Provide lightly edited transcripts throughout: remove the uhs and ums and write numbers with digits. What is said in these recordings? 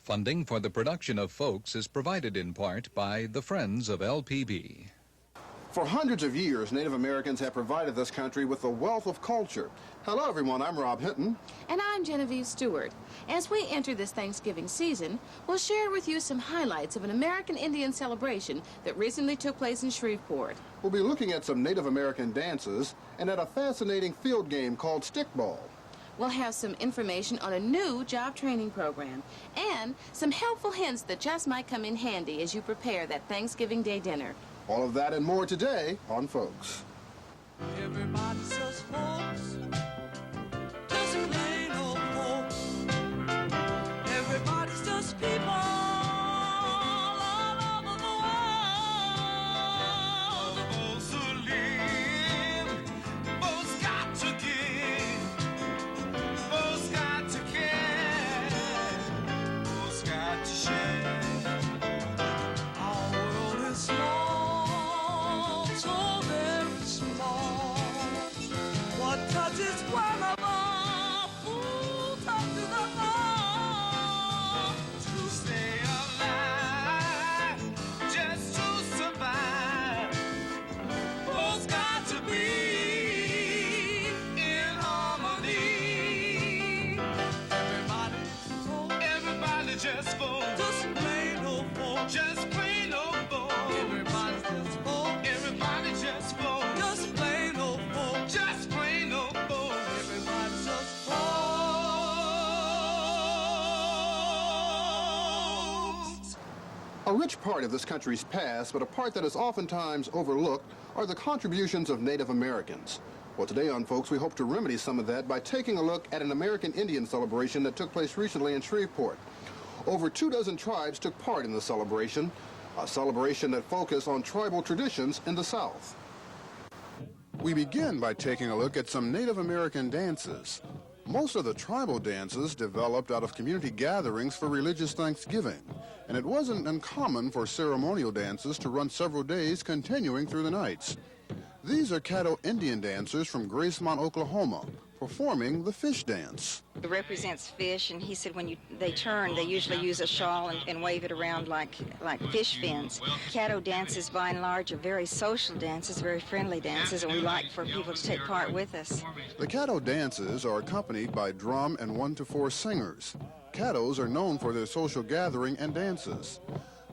Funding for the production of Folks is provided in part by the Friends of LPB. For hundreds of years, Native Americans have provided this country with a wealth of culture. Hello, everyone. I'm Rob Hinton. And I'm Genevieve Stewart. As we enter this Thanksgiving season, we'll share with you some highlights of an American Indian celebration that recently took place in Shreveport. We'll be looking at some Native American dances and at a fascinating field game called stickball. We'll have some information on a new job training program and some helpful hints that just might come in handy as you prepare that Thanksgiving Day dinner. All of that and more today on Folks. Everybody says folks, just plain old folks. Everybody's just people all over the world. Those who live, both got to give, both got to care, both got to share. Our world is small, so very small. What touches one of us, who touches us all? To stay alive, just to survive, both got to be in harmony. Everybody just folk, just plain old folk, just plain old folk. Everybody's just folk, everybody just folk, just plain old folk, just plain old folk. Everybody's just folks. A rich part of this country's past, but a part that is oftentimes overlooked, are the contributions of Native Americans. Well, today on Folks, we hope to remedy some of that by taking a look at an American Indian celebration that took place recently in Shreveport. Over 24 tribes took part in the celebration, a celebration that focused on tribal traditions in the South. We begin by taking a look at some Native American dances. Most of the tribal dances developed out of community gatherings for religious Thanksgiving, and it wasn't uncommon for ceremonial dances to run several days, continuing through the nights. These are Caddo Indian dancers from Gracemont, Oklahoma, performing the fish dance. It represents fish, and he said when they turn, they usually use a shawl and wave it around like fish fins. Caddo dances, by and large, are very social dances, very friendly dances, and we like for people to take part with us. The Caddo dances are accompanied by drum and 1 to 4 singers. Caddos are known for their social gathering and dances.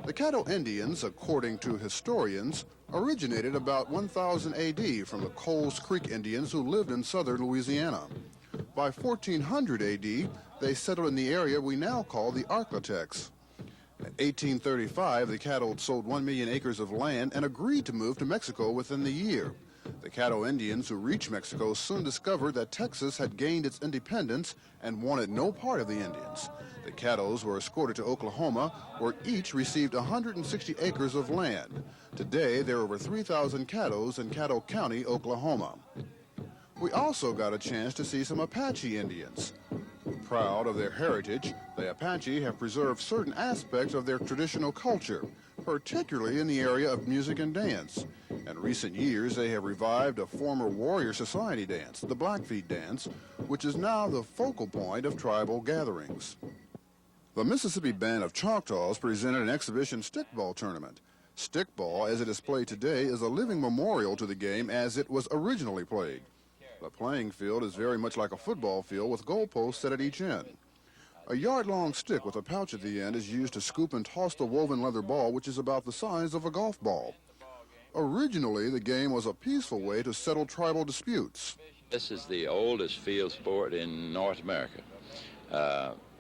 The Caddo Indians, according to historians, originated about 1000 A.D. from the Coles Creek Indians who lived in southern Louisiana. By 1400 A.D., they settled in the area we now call the Arklatex. In 1835, the Caddo sold 1 million acres of land and agreed to move to Mexico within the year. The Caddo Indians who reached Mexico soon discovered that Texas had gained its independence and wanted no part of the Indians. The Caddos were escorted to Oklahoma, where each received 160 acres of land. Today, there are over 3,000 Caddos in Caddo County, Oklahoma. We also got a chance to see some Apache Indians. Proud of their heritage, the Apache have preserved certain aspects of their traditional culture, particularly in the area of music and dance. In recent years, they have revived a former warrior society dance, the Blackfeet dance, which is now the focal point of tribal gatherings. The Mississippi Band of Choctaws presented an exhibition stickball tournament. Stickball, as it is played today, is a living memorial to the game as it was originally played. The playing field is very much like a football field with goalposts set at each end. A yard-long stick with a pouch at the end is used to scoop and toss the woven leather ball, which is about the size of a golf ball. Originally, the game was a peaceful way to settle tribal disputes. This is the oldest field sport in North America.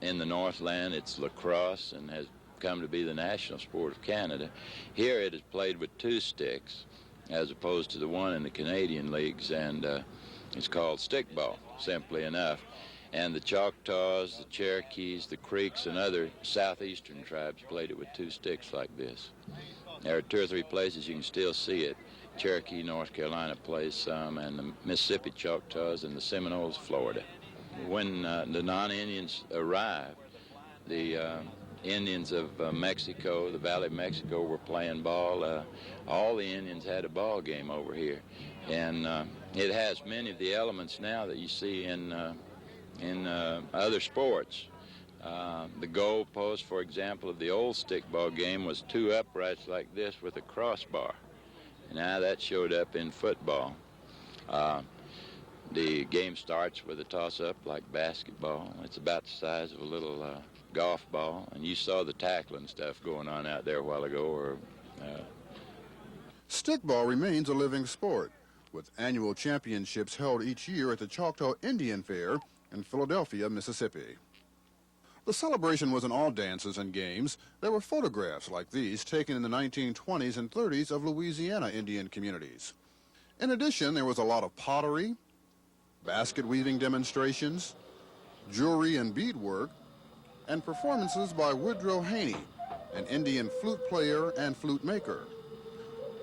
In the Northland, it's lacrosse and has come to be the national sport of Canada. Here it is played with 2 sticks as opposed to the one in the Canadian leagues, and it's called stickball, simply enough. And the Choctaws, the Cherokees, the Creeks, and other southeastern tribes played it with 2 sticks like this. There are 2 or 3 places you can still see it. Cherokee, North Carolina plays some, and the Mississippi Choctaws and the Seminoles, Florida. When the non-Indians arrived, the Indians of Mexico, the Valley of Mexico, were playing ball. All the Indians had a ball game over here, and it has many of the elements now that you see in other sports. The goal post, for example, of the old stickball game was 2 uprights like this with a crossbar. Now that showed up in football. The game starts with a toss-up like basketball. It's about the size of a little golf ball, and you saw the tackling stuff going on out there a while ago. Stickball remains a living sport, with annual championships held each year at the Choctaw Indian Fair in Philadelphia, Mississippi. The celebration wasn't all dances and games. There were photographs like these taken in the 1920s and 30s of Louisiana Indian communities. In addition, there was a lot of pottery, basket weaving demonstrations, jewelry and beadwork, and performances by Woodrow Haney, an Indian flute player and flute maker.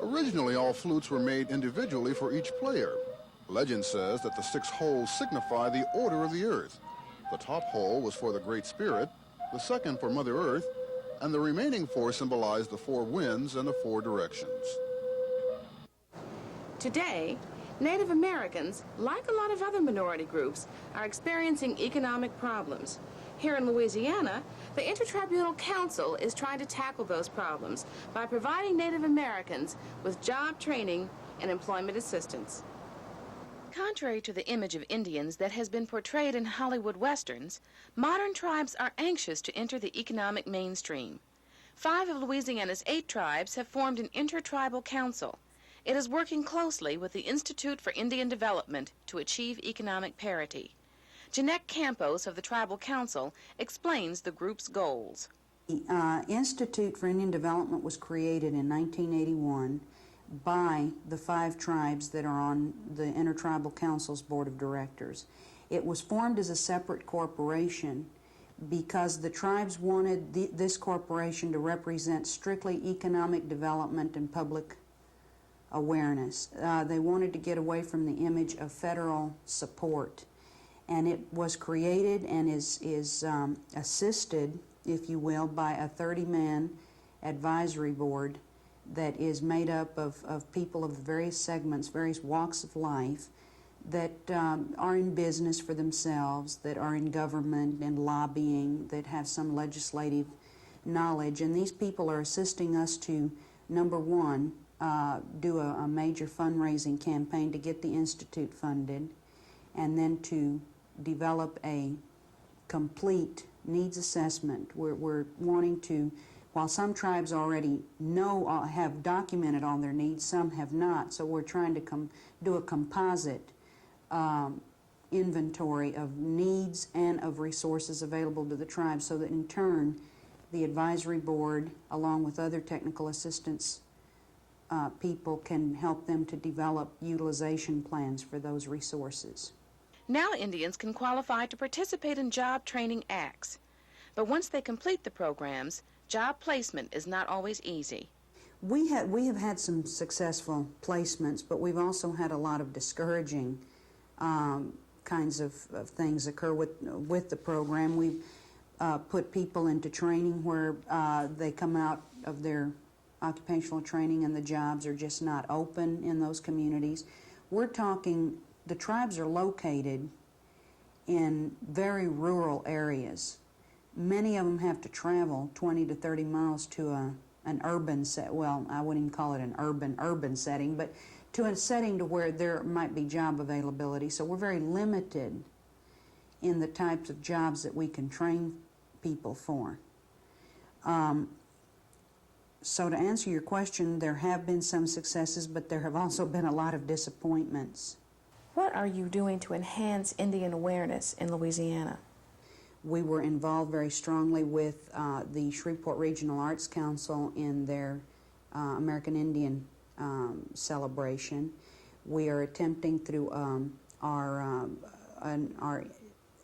Originally, all flutes were made individually for each player. Legend says that the 6 holes signify the order of the earth. The top hole was for the Great Spirit, the second for Mother Earth, and the remaining 4 symbolized the 4 winds and the 4 directions. Today, Native Americans, like a lot of other minority groups, are experiencing economic problems. Here in Louisiana, the Intertribunal Council is trying to tackle those problems by providing Native Americans with job training and employment assistance. Contrary to the image of Indians that has been portrayed in Hollywood westerns, modern tribes are anxious to enter the economic mainstream. 5 of Louisiana's 8 tribes have formed an intertribal council. It is working closely with the Institute for Indian Development to achieve economic parity. Jeannette Campos of the Tribal Council explains the group's goals. The Institute for Indian Development was created in 1981 by the 5 tribes that are on the Intertribal Council's Board of Directors. It was formed as a separate corporation because the tribes wanted this corporation to represent strictly economic development and public awareness. They wanted to get away from the image of federal support. And it was created and is assisted, if you will, by a 30-man advisory board that is made up of people of various segments, various walks of life, that are in business for themselves, that are in government and lobbying, that have some legislative knowledge. And these people are assisting us to, number one, do a major fundraising campaign to get the Institute funded, and then to develop a complete needs assessment. We're wanting to, while some tribes already have documented all their needs, some have not, so we're trying to do a composite inventory of needs and of resources available to the tribes, so that in turn the advisory board, along with other technical assistance people, can help them to develop utilization plans for those resources. Now Indians can qualify to participate in job training acts. But once they complete the programs, job placement is not always easy. We have had some successful placements, but we've also had a lot of discouraging kinds of things occur with the program. We've put people into training where they come out of their occupational training and the jobs are just not open in those communities. We're talking, the tribes are located in very rural areas. Many of them have to travel 20 to 30 miles to an urban set. Well, I wouldn't even call it an urban setting, but to a setting to where there might be job availability. So we're very limited in the types of jobs that we can train people for. So to answer your question, there have been some successes, but there have also been a lot of disappointments. What are you doing to enhance Indian awareness in Louisiana? We were involved very strongly with the Shreveport Regional Arts Council in their American Indian celebration. We are attempting through our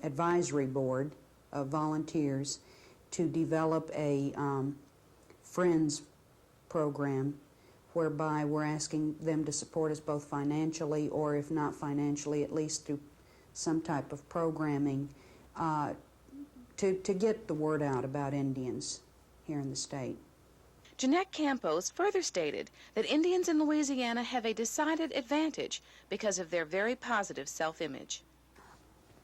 advisory board of volunteers to develop a Friends program whereby we're asking them to support us both financially, or if not financially, at least through some type of programming to get the word out about Indians here in the state. Jeannette Campos further stated that Indians in Louisiana have a decided advantage because of their very positive self-image.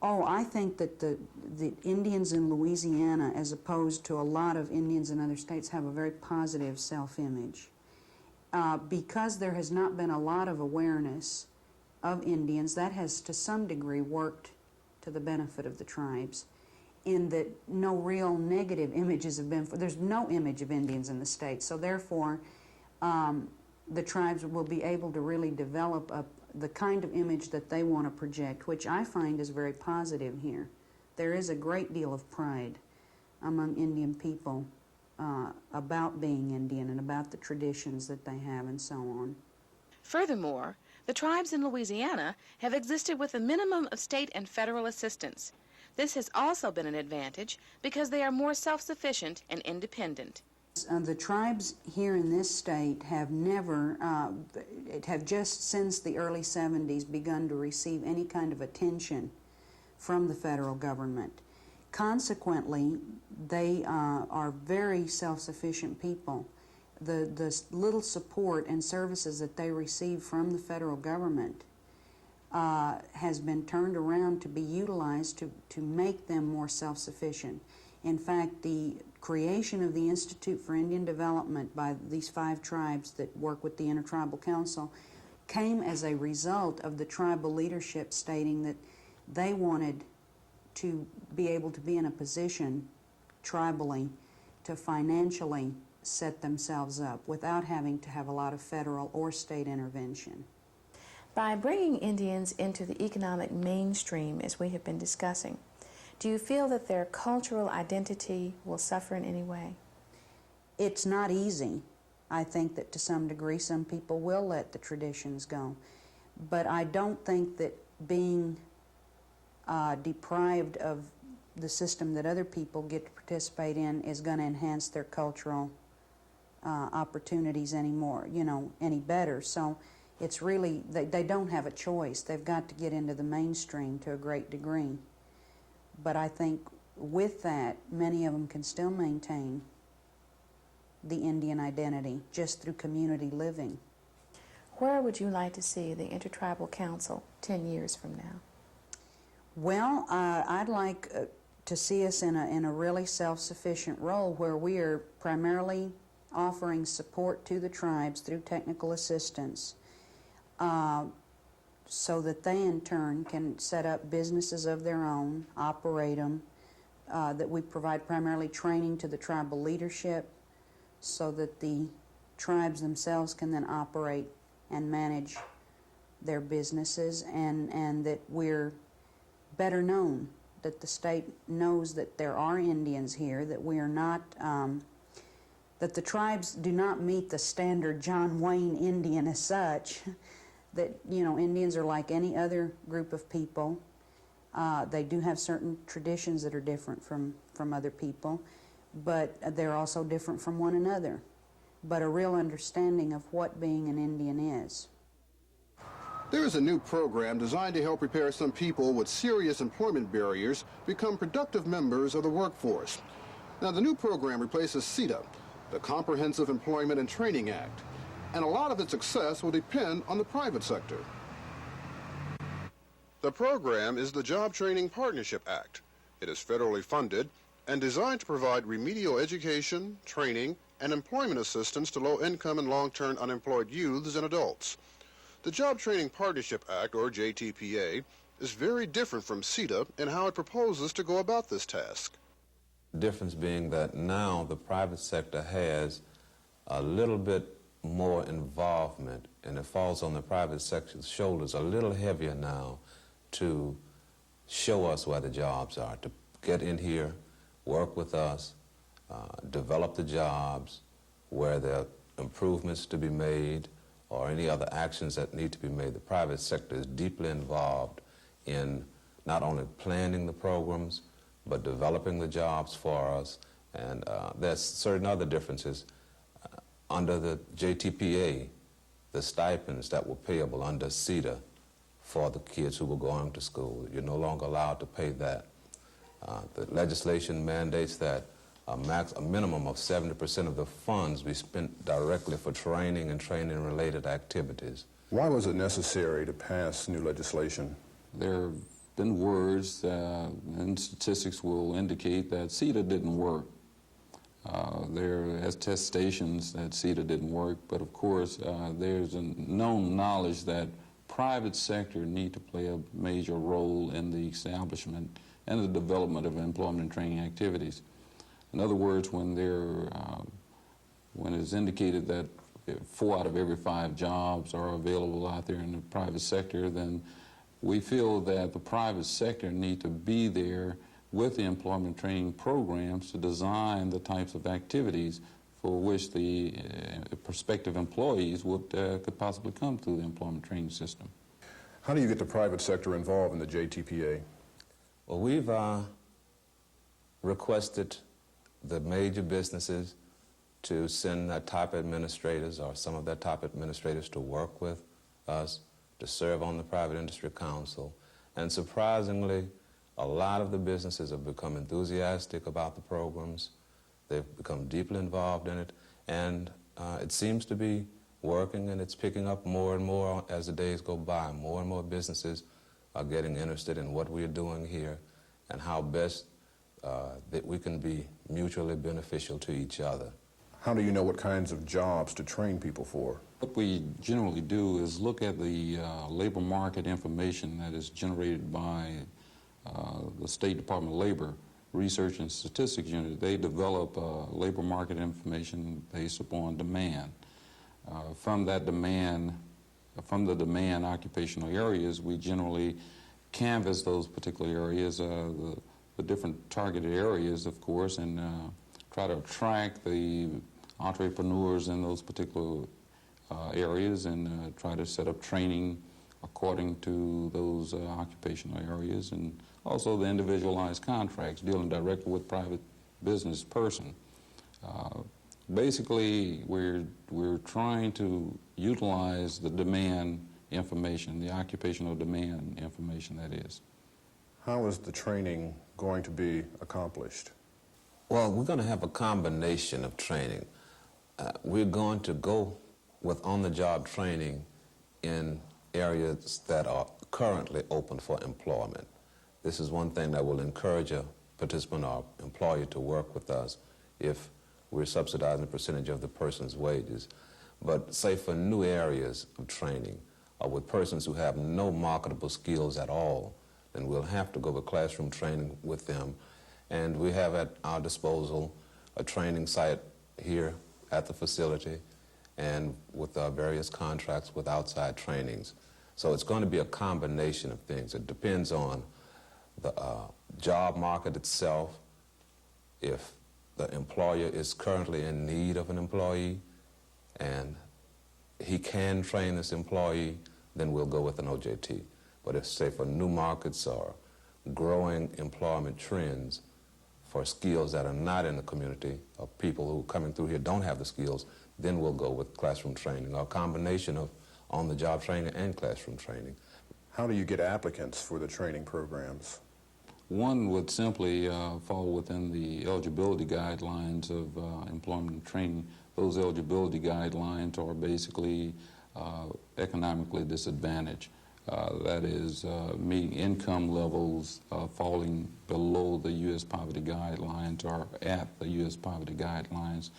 Oh, I think that the Indians in Louisiana, as opposed to a lot of Indians in other states, have a very positive self-image. Because there has not been a lot of awareness of Indians, that has to some degree worked to the benefit of the tribes, in that no real negative images have been, there's no image of Indians in the state, so therefore the tribes will be able to really develop the kind of image that they want to project, which I find is very positive here. There is a great deal of pride among Indian people about being Indian and about the traditions that they have and so on. Furthermore, the tribes in Louisiana have existed with a minimum of state and federal assistance. This has also been an advantage because they are more self-sufficient and independent. The tribes here in this state have never, have just since the early 70s begun to receive any kind of attention from the federal government. Consequently, they are very self-sufficient people. The little support and services that they receive from the federal government has been turned around to be utilized to make them more self-sufficient. In fact, the creation of the Institute for Indian Development by these 5 tribes that work with the Intertribal Council came as a result of the tribal leadership stating that they wanted to be able to be in a position tribally to financially set themselves up without having to have a lot of federal or state intervention. By bringing Indians into the economic mainstream, as we have been discussing, do you feel that their cultural identity will suffer in any way? It's not easy. I think that to some degree some people will let the traditions go. But I don't think that being deprived of the system that other people get to participate in is going to enhance their cultural opportunities anymore, any better. So it's really, they don't have a choice. They've got to get into the mainstream to a great degree. But I think with that, many of them can still maintain the Indian identity just through community living. Where would you like to see the Intertribal Council 10 years from now? Well, I'd like to see us in a really self-sufficient role where we are primarily offering support to the tribes through technical assistance so that they in turn can set up businesses of their own, operate them, that we provide primarily training to the tribal leadership so that the tribes themselves can then operate and manage their businesses, and that we're better known, that the state knows that there are Indians here, that we are not, that the tribes do not meet the standard John Wayne Indian as such, that, Indians are like any other group of people. They do have certain traditions that are different from other people, but they're also different from one another. But a real understanding of what being an Indian is. There is a new program designed to help prepare some people with serious employment barriers become productive members of the workforce. Now, the new program replaces CETA, the Comprehensive Employment and Training Act, and a lot of its success will depend on the private sector. The program is the Job Training Partnership Act. It is federally funded and designed to provide remedial education, training, and employment assistance to low-income and long-term unemployed youths and adults. The Job Training Partnership Act, or JTPA, is very different from CETA in how it proposes to go about this task. The difference being that now the private sector has a little bit more involvement, and it falls on the private sector's shoulders a little heavier now to show us where the jobs are, to get in here, work with us, develop the jobs, where there are improvements to be made, or any other actions that need to be made. The private sector is deeply involved in not only planning the programs, but developing the jobs for us. And there's certain other differences. Under the JTPA, the stipends that were payable under CETA for the kids who were going to school, you're no longer allowed to pay that. The legislation mandates that a minimum of 70% of the funds be spent directly for training and training-related activities. Why was it necessary to pass new legislation? There are than words, and statistics will indicate that CETA didn't work. There are attestations that CETA didn't work, but of course there's a known knowledge that private sector need to play a major role in the establishment and the development of employment and training activities. In other words, when it's indicated that 4 out of every 5 jobs are available out there in the private sector, then we feel that the private sector need to be there with the employment training programs to design the types of activities for which the prospective employees could possibly come through the employment training system. How do you get the private sector involved in the JTPA? Well, we've requested the major businesses to send their top administrators or some of their top administrators to work with us to serve on the Private Industry Council. And surprisingly, a lot of the businesses have become enthusiastic about the programs. They've become deeply involved in it, and it seems to be working, and it's picking up more and more as the days go by. More and more businesses are getting interested in what we're doing here and how best that we can be mutually beneficial to each other. How do you know what kinds of jobs to train people for? What we generally do is look at the labor market information that is generated by the State Department of Labor Research and Statistics Unit. They develop labor market information based upon demand. From the demand occupational areas, we generally canvass those particular areas, the different targeted areas, of course, and try to attract the entrepreneurs in those particular areas and try to set up training according to those occupational areas, and also the individualized contracts dealing directly with private business person. Basically, we're trying to utilize the demand information, the occupational demand information, that is. How is the training going to be accomplished? Well, we're going to have a combination of training. We're going to go with on-the-job training in areas that are currently open for employment. This is one thing that will encourage a participant or employer to work with us if we're subsidizing a percentage of the person's wages. But say for new areas of training or with persons who have no marketable skills at all, then we'll have to go with classroom training with them. And we have at our disposal a training site here at the facility and with our various contracts with outside trainings. So it's going to be a combination of things. It depends on the job market itself. If the employer is currently in need of an employee and he can train this employee, then we'll go with an OJT. But if, say, for new markets or growing employment trends for skills that are not in the community, or people who are coming through here don't have the skills, then we'll go with classroom training, or a combination of on-the-job training and classroom training. How do you get applicants for the training programs? One would simply fall within the eligibility guidelines of employment and training. Those eligibility guidelines are basically economically disadvantaged. That is, meeting income levels falling below the U.S. poverty guidelines or at the U.S. poverty guidelines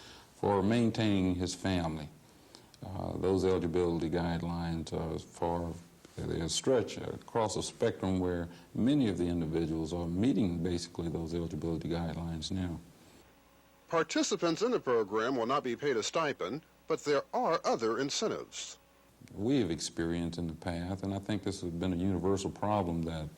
for maintaining his family. Those eligibility guidelines are they stretch across a spectrum where many of the individuals are meeting basically those eligibility guidelines now. Participants in the program will not be paid a stipend, but there are other incentives. We have experienced in the past, and I think this has been a universal problem that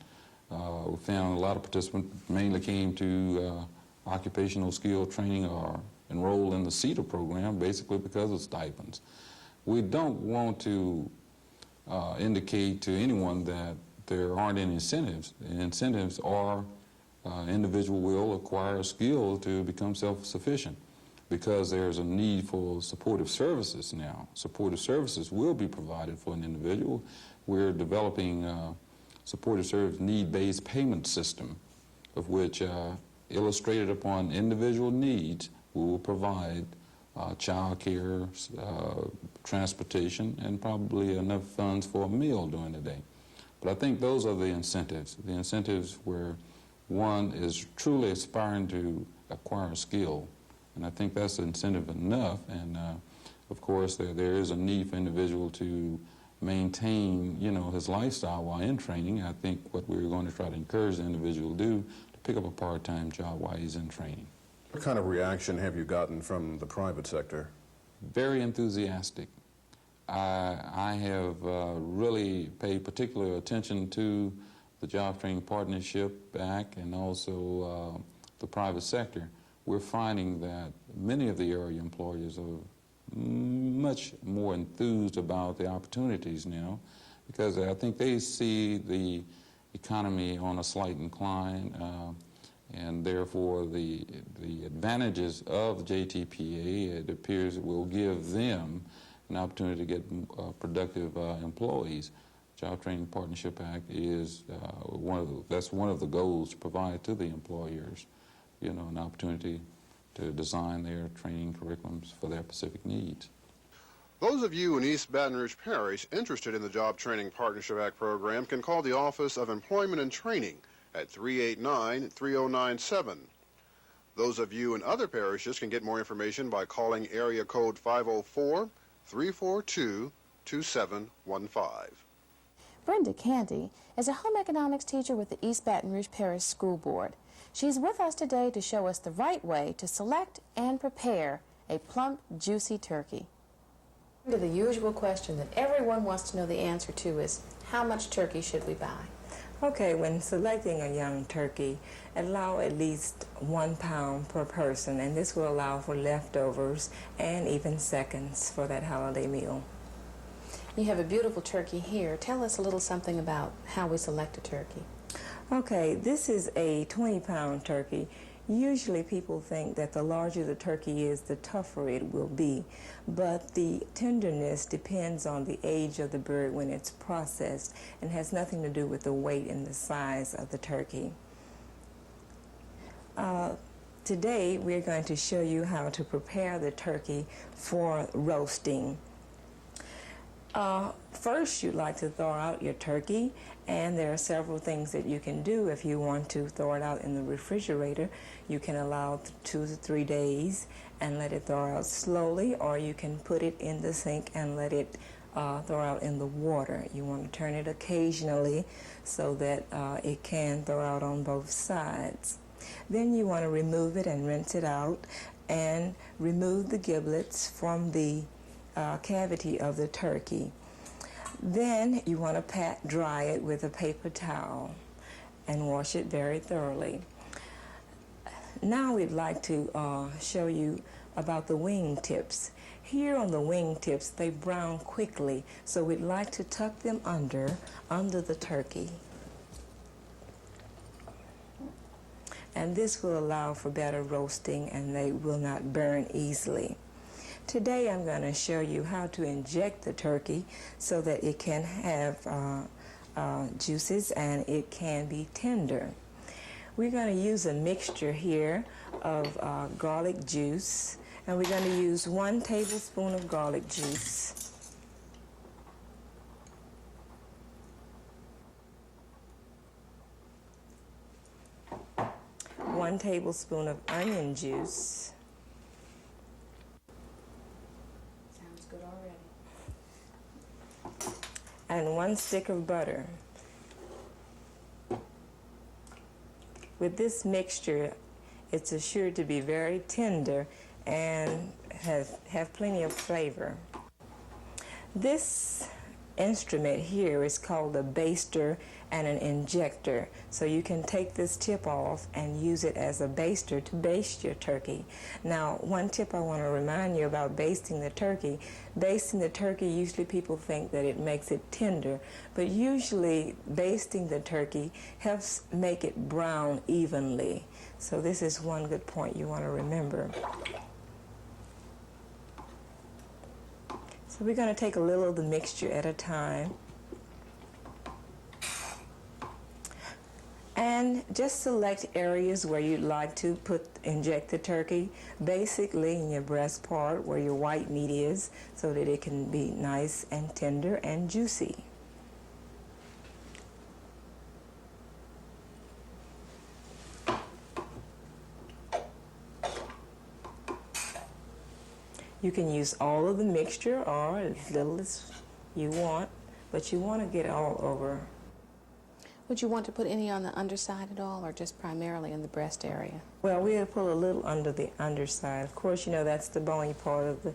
we found a lot of participants mainly came to occupational skill training or enroll in the CETA program basically because of stipends. We don't want to indicate to anyone that there aren't any incentives. The incentives are individual will acquire a skill to become self-sufficient because there's a need for supportive services now. Supportive services will be provided for an individual. We're developing a supportive service need-based payment system of which, illustrated upon individual needs, we will provide child care, transportation, and probably enough funds for a meal during the day. But I think those are the incentives where one is truly aspiring to acquire a skill. And I think that's incentive enough. And of course, there is a need for individual to maintain, his lifestyle while in training. I think what we're going to try to encourage the individual to do, to pick up a part-time job while he's in training. What kind of reaction have you gotten from the private sector? Very enthusiastic. I have really paid particular attention to the Job Training Partnership Act and also the private sector. We're finding that many of the area employers are much more enthused about the opportunities now, because I think they see the economy on a slight incline, and therefore the advantages of JTPA, it appears, will give them an opportunity to get productive employees. Job Training Partnership Act is that's one of the goals, to provide to the employers, an opportunity to design their training curriculums for their specific needs. Those of you in East Baton Rouge Parish interested in the Job Training Partnership Act program can call the Office of Employment and Training at 389-3097. Those of you in other parishes can get more information by calling area code 504-342-2715. Brenda Canty is a home economics teacher with the East Baton Rouge Parish School Board. She's with us today to show us the right way to select and prepare a plump, juicy turkey. The usual question that everyone wants to know the answer to is, how much turkey should we buy? Okay, when selecting a young turkey, allow at least 1 pound per person, and this will allow for leftovers and even seconds for that holiday meal. You have a beautiful turkey here. Tell us a little something about how we select a turkey. Okay, this is a 20-pound turkey. Usually people think that the larger the turkey is, the tougher it will be, but the tenderness depends on the age of the bird when it's processed and has nothing to do with the weight and the size of the turkey. Today we're going to show you how to prepare the turkey for roasting. First, you'd like to thaw out your turkey, and there are several things that you can do. If you want to thaw it out in the refrigerator, you can allow 2 to 3 days and let it thaw out slowly, or you can put it in the sink and let it thaw out in the water. You want to turn it occasionally so that it can thaw out on both sides. Then you want to remove it and rinse it out and remove the giblets from the cavity of the turkey. Then you want to pat dry it with a paper towel and wash it very thoroughly. Now we'd like to show you about the wing tips. Here on the wing tips, they brown quickly, so we'd like to tuck them under the turkey. And this will allow for better roasting, and they will not burn easily. Today I'm going to show you how to inject the turkey so that it can have juices and it can be tender. We're going to use a mixture here of garlic juice, and we're going to use 1 tablespoon of garlic juice. 1 tablespoon of onion juice. Sounds good already. And 1 stick of butter. With this mixture, it's assured to be very tender and have plenty of flavor. This instrument here is called a baster and an injector. So you can take this tip off and use it as a baster to baste your turkey. Now, one tip I want to remind you about basting the turkey. Basting the turkey, usually people think that it makes it tender, but usually basting the turkey helps make it brown evenly. So this is one good point you want to remember. So we're going to take a little of the mixture at a time. And just select areas where you'd like to inject the turkey, basically in your breast part where your white meat is, so that it can be nice and tender and juicy. You can use all of the mixture or as little as you want, but you want to get all over. Would you want to put any on the underside at all, or just primarily in the breast area? Well, we'll put a little under the underside. Of course, you know, that's the bony part of the...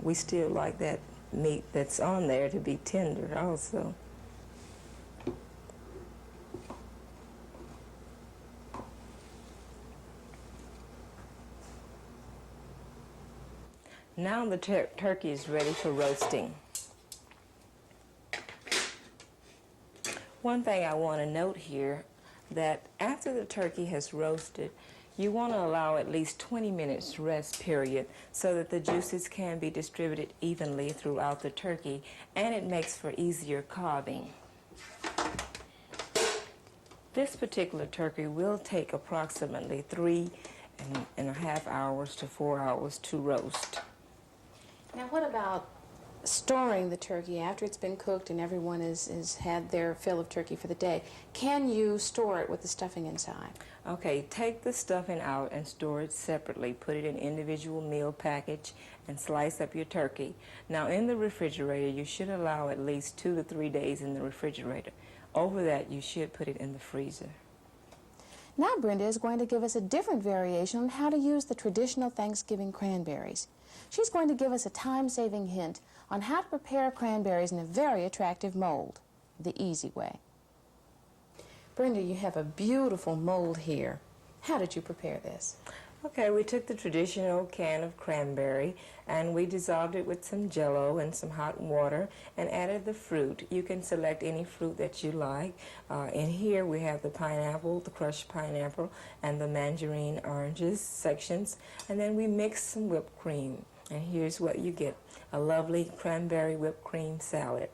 We still like that meat that's on there to be tender also. Now the turkey is ready for roasting. One thing I want to note here, that after the turkey has roasted, you want to allow at least 20 minutes rest period so that the juices can be distributed evenly throughout the turkey, and it makes for easier carving. This particular turkey will take approximately 3.5 hours to 4 hours to roast. Now, what about storing the turkey after it's been cooked and everyone has had their fill of turkey for the day? Can you store it with the stuffing inside? Okay, take the stuffing out and store it separately. Put it in individual meal package and slice up your turkey. Now, in the refrigerator, you should allow at least 2 to 3 days in the refrigerator. Over that, you should put it in the freezer. Now Brenda is going to give us a different variation on how to use the traditional Thanksgiving cranberries. She's going to give us a time-saving hint on how to prepare cranberries in a very attractive mold, the easy way. Brenda, you have a beautiful mold here. How did you prepare this? Okay, we took the traditional can of cranberry and we dissolved it with some Jell-O and some hot water and added the fruit. You can select any fruit that you like. In here we have the pineapple, the crushed pineapple, and the mandarin oranges sections. And then we mix some whipped cream. And here's what you get, a lovely cranberry whipped cream salad.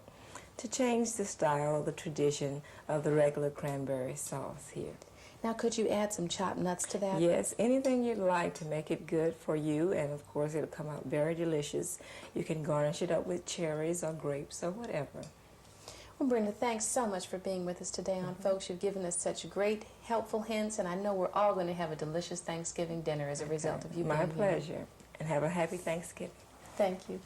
To change the style of the tradition of the regular cranberry sauce here. Now, could you add some chopped nuts to that? Yes, anything you'd like to make it good for you, and of course it'll come out very delicious. You can garnish it up with cherries or grapes or whatever. Well, Brenda, thanks so much for being with us today on Folks. You've given us such great, helpful hints, and I know we're all going to have a delicious Thanksgiving dinner as a result of you being here. My pleasure, and have a happy Thanksgiving. Thank you.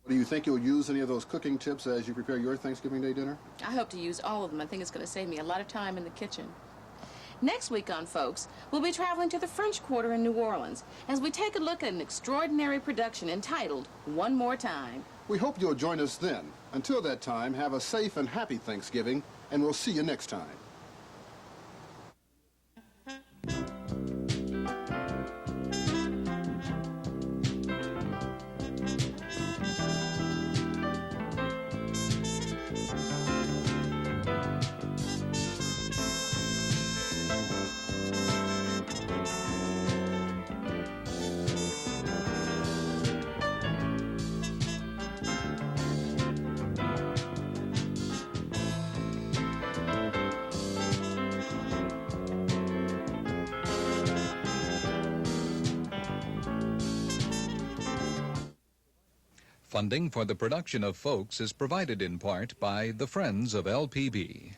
Do you think you'll use any of those cooking tips as you prepare your Thanksgiving Day dinner? I hope to use all of them. I think it's going to save me a lot of time in the kitchen. Next week on Folks, we'll be traveling to the French Quarter in New Orleans as we take a look at an extraordinary production entitled One More Time. We hope you'll join us then. Until that time, have a safe and happy Thanksgiving, and we'll see you next time. Funding for the production of Folks is provided in part by the Friends of LPB.